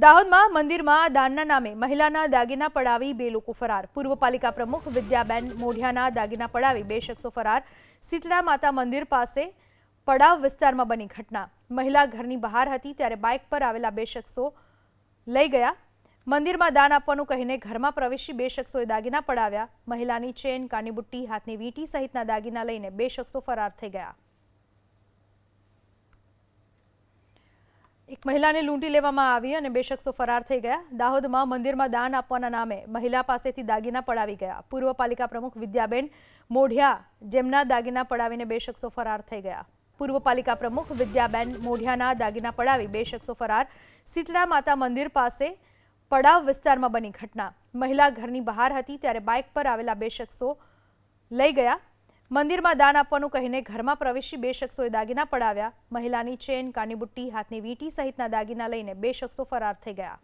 દાહોદમાં મંદિરમાં દાનના નામે મહિલાના દાગીના પડાવી બે લોકો ફરાર। પૂર્વ પાલિકા પ્રમુખ વિદ્યાબેન મોઢિયાના દાગીના પડાવી બે શખ્સો ફરાર। શીતળા માતા મંદિર પાસે પડાવ વિસ્તારમાં બની ઘટના। મહિલા ઘરની બહાર હતી ત્યારે બાઇક પર આવેલા બે શખ્સો લઈ ગયા। મંદિરમાં દાન આપવાનું કહીને ઘરમાં પ્રવેશી બે શખ્સોએ દાગીના પડાવ્યા। મહિલાની ચેન, કાની બુટ્ટી, હાથની વીંટી સહિતના દાગીના લઈને બે શખ્સો ફરાર થઈ ગયા। એક મહિલાને લૂંટી લેવામાં આવી અને બે શખ્સો ફરાર થઈ ગયા। દાહોદમાં મંદિરમાં દાન આપવાના નામે મહિલા પાસેથી દાગીના પડાવી ગયા। પૂર્વ પાલિકા પ્રમુખ વિદ્યાબેન મોઢિયા જેમના દાગીના પડાવીને બે શખ્સો ફરાર થઈ ગયા। પૂર્વ પાલિકા પ્રમુખ વિદ્યાબેન મોઢિયાના દાગીના પડાવી બે શખ્સો ફરાર। શીતળા માતા મંદિર પાસે પડાવ વિસ્તારમાં બની ઘટના। મહિલા ઘરની બહાર હતી ત્યારે બાઇક પર આવેલા બે શખ્સો લઈ ગયા। મંદિરમાં દાન આપવાનું કહીને ઘરમાં પ્રવેશી બે શખ્સોએ દાગીના પડાવ્યા। મહિલાની ચેન, કાની બુટ્ટી, હાથની વીંટી સહિતના દાગીના લઈને બે શખ્સો ફરાર થઈ ગયા।